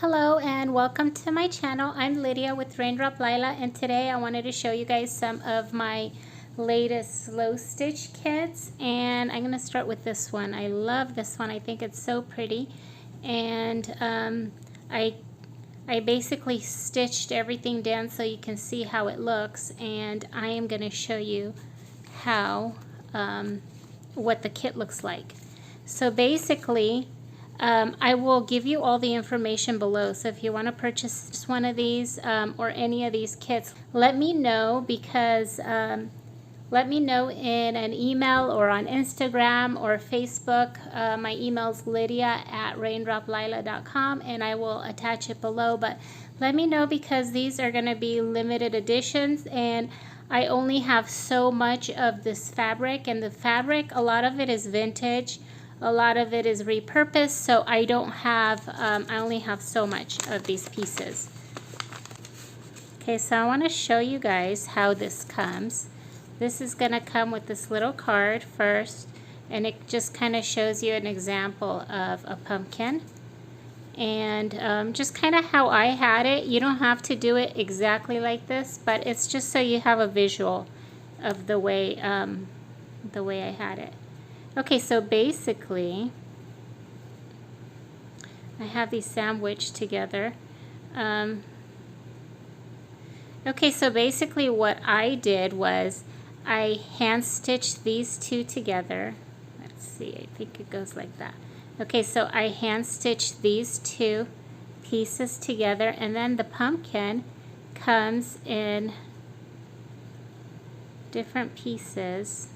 Hello and welcome to my channel. I'm Lydia with Raindrop Lila, and today I wanted to show you guys some of my latest slow stitch kits, and I'm going to start with this one. I love this one. I think it's so pretty, and I basically stitched everything down so you can see how it looks, and I am going to show you how what the kit looks like. So basically I will give you all the information below, so if you want to purchase one of these or any of these kits, let me know, because let me know in an email or on Instagram or Facebook. My email is lydia@raindroplila.com, and I will attach it below. But let me know, because these are going to be limited editions, and I only have so much of this fabric, and the fabric, a lot of it is vintage. A lot of it is repurposed, so I don't have, I only have so much of these pieces. Okay, so I want to show you guys how this comes. This is going to come with this little card first, and it just kind of shows you an example of a pumpkin. And just kind of how I had it. You don't have to do it exactly like this, but it's just so you have a visual of the way I had it. Okay, so basically, I have these sandwiched together. Okay, so basically what I did was I hand stitched these two together. Let's see, I think it goes like that. Okay, so I hand stitched these two pieces together, and then the pumpkin comes in different pieces.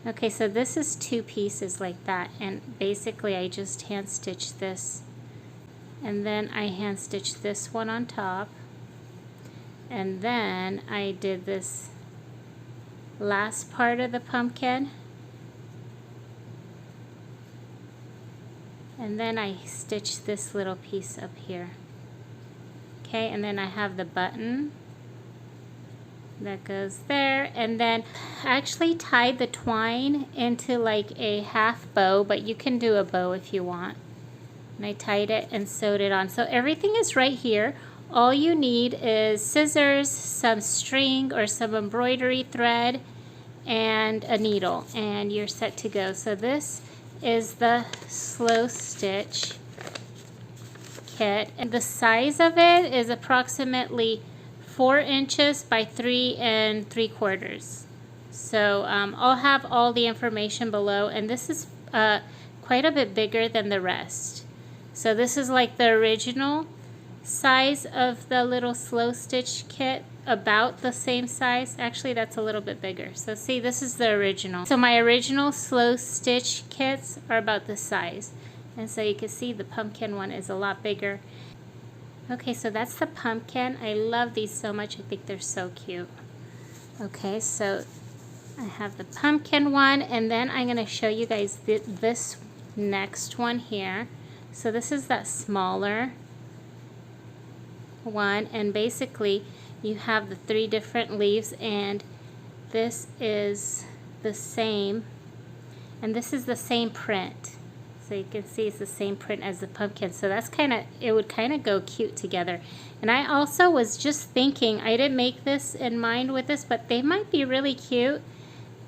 Okay, so this is two pieces like that, and basically I just hand stitched this, and then I hand stitched this one on top, and then I did this last part of the pumpkin, and then I stitched this little piece up here. Okay, and then I have the button that goes there, and then I actually tied the twine into like a half bow, but you can do a bow if you want. And I tied it and sewed it on. So everything is right here. All you need is scissors, some string or some embroidery thread, and a needle, and you're set to go. So this is the slow stitch kit, and the size of it is approximately 4 inches by 3 3/4. So I'll have all the information below, and this is quite a bit bigger than the rest. So this is like the original size of the little slow stitch kit, about the same size. Actually, that's a little bit bigger. So see, this is the original. So my original slow stitch kits are about this size, and so you can see the pumpkin one is a lot bigger. Okay, so that's the pumpkin. I love these so much. I think they're so cute. Okay, so I have the pumpkin one, and then I'm going to show you guys this next one here. So this is that smaller one, and basically you have the 3 different leaves, and this is the same, and this is the same print. So you can see it's the same print as the pumpkin. So that's it would kind of go cute together. And I also was just thinking, I didn't make this in mind with this, but they might be really cute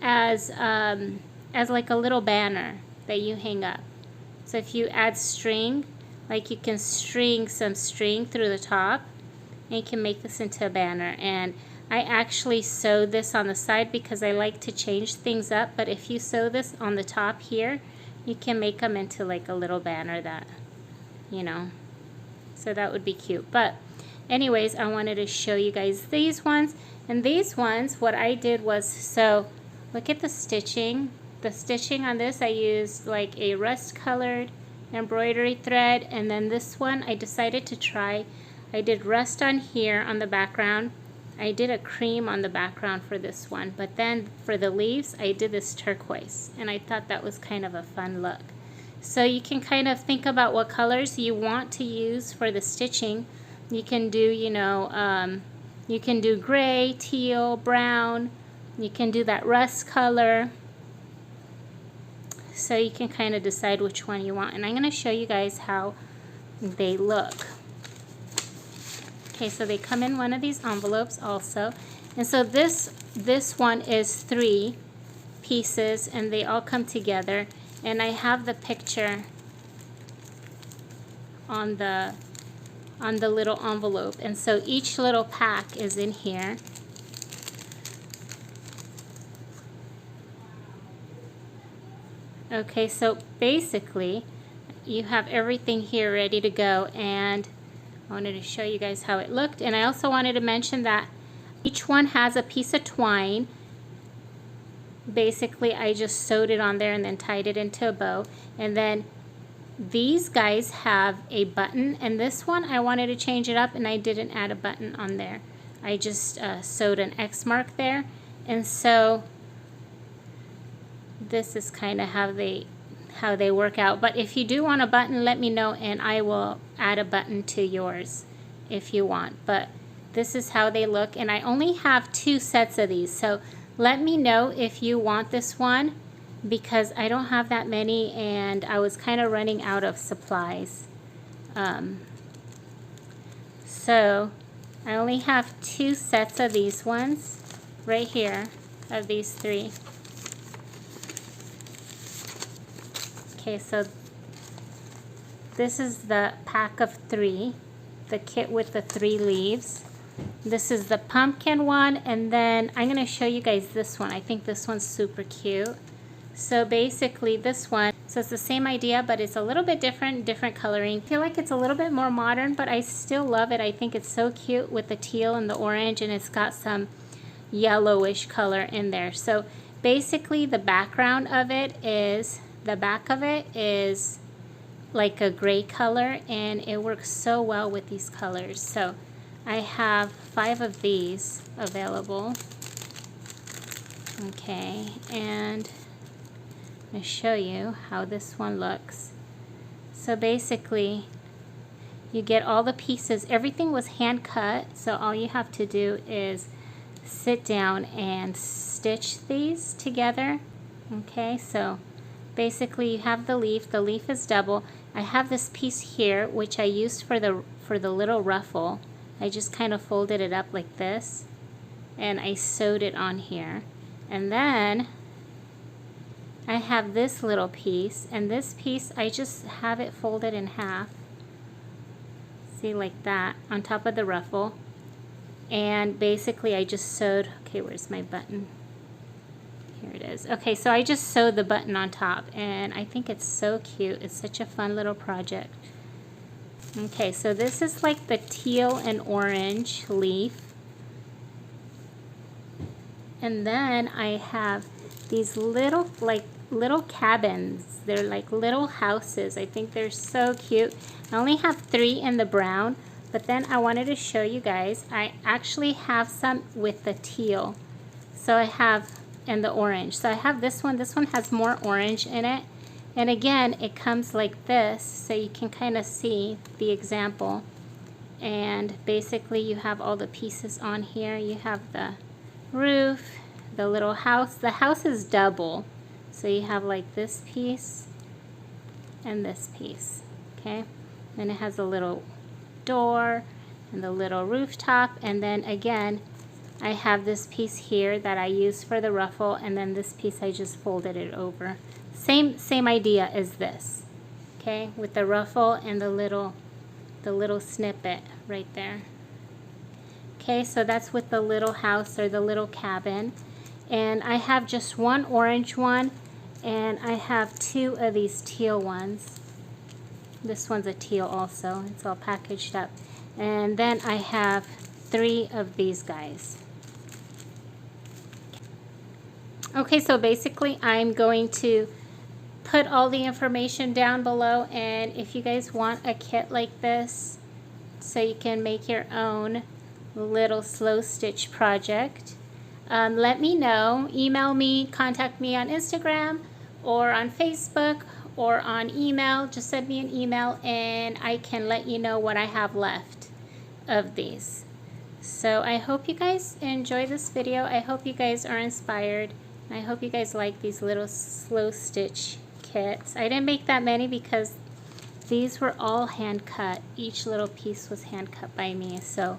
as like a little banner that you hang up. So if you add string, like you can string some string through the top, and you can make this into a banner. And I actually sewed this on the side because I like to change things up, but if you sew this on the top here, you can make them into like a little banner that, you know, so that would be cute. But anyways, I wanted to show you guys these ones. And these ones, what I did was, so look at the stitching. The stitching on this, I used like a rust colored embroidery thread, and then this one I decided to try. I did rust on here on the background. I did a cream on the background for this one, but then for the leaves I did this turquoise, and I thought that was kind of a fun look. So you can kind of think about what colors you want to use for the stitching. You can do, you know, you can do gray, teal, brown. You can do that rust color. So you can kind of decide which one you want, and I'm going to show you guys how they look. Okay, so they come in one of these envelopes also. And so this one is 3 pieces and they all come together. And I have the picture on the little envelope. And so each little pack is in here. Okay, so basically you have everything here ready to go, and I wanted to show you guys how it looked. And I also wanted to mention that each one has a piece of twine. Basically I just sewed it on there and then tied it into a bow. And then these guys have a button, and this one I wanted to change it up and I didn't add a button on there. I just sewed an X mark there. And so this is kind of how they work out. But if you do want a button, let me know and I will add a button to yours if you want. But this is how they look, and I only have 2 sets of these, so let me know if you want this one, because I don't have that many and I was kind of running out of supplies. So I only have 2 sets of these ones right here, of these 3. Okay, so this is the pack of 3, the kit with the 3 leaves. This is the pumpkin one, and then I'm going to show you guys this one. I think this one's super cute. So basically this one, so it's the same idea, but it's a little bit different coloring. I feel like it's a little bit more modern, but I still love it. I think it's so cute with the teal and the orange, and it's got some yellowish color in there. So basically the background of it is, the back of it is like a gray color, and it works so well with these colors. So I have 5 of these available. Okay, and I'm going to show you how this one looks. So basically you get all the pieces. Everything was hand cut, so all you have to do is sit down and stitch these together. Okay, so basically you have the leaf. The leaf is double. I have this piece here which I used for the little ruffle. I just kind of folded it up like this and I sewed it on here. And then I have this little piece, and this piece I just have it folded in half. See, like that, on top of the ruffle. And basically I just sewed, okay, where's my button? Here it is. Okay, so I just sewed the button on top, and I think it's so cute. It's such a fun little project. Okay, so this is like the teal and orange leaf. And then I have these little, like little cabins. They're like little houses. I think they're so cute. I only have 3 in the brown, but then I wanted to show you guys. I actually have some with the teal. So I have, and the orange. So I have this one. This one has more orange in it. And again, it comes like this, so you can kind of see the example. And basically you have all the pieces on here. You have the roof, the little house. The house is double. So you have like this piece and this piece, okay? Then it has a little door and the little rooftop. And then again, I have this piece here that I use for the ruffle, and then this piece I just folded it over. Same idea as this, okay, with the ruffle and the little snippet right there. Okay, so that's with the little house or the little cabin. And I have just 1 orange one, and I have 2 of these teal ones. This one's a teal also. It's all packaged up. And then I have 3 of these guys. Okay, so basically I'm going to put all the information down below, and if you guys want a kit like this so you can make your own little slow stitch project, let me know. Email me, contact me on Instagram or on Facebook or on email. Just send me an email and I can let you know what I have left of these. So I hope you guys enjoy this video. I hope you guys are inspired. I hope you guys like these little slow stitch kits. I didn't make that many because these were all hand cut. Each little piece was hand cut by me. So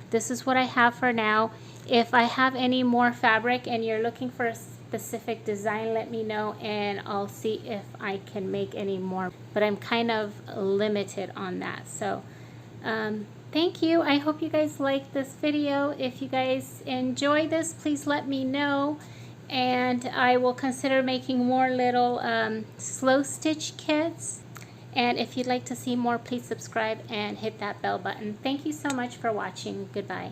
this is what I have for now. If I have any more fabric and you're looking for a specific design, let me know and I'll see if I can make any more. But I'm kind of limited on that. So thank you. I hope you guys like this video. If you guys enjoy this, please let me know. And I will consider making more little slow stitch kits. And if you'd like to see more, please subscribe and hit that bell button. Thank you so much for watching. Goodbye.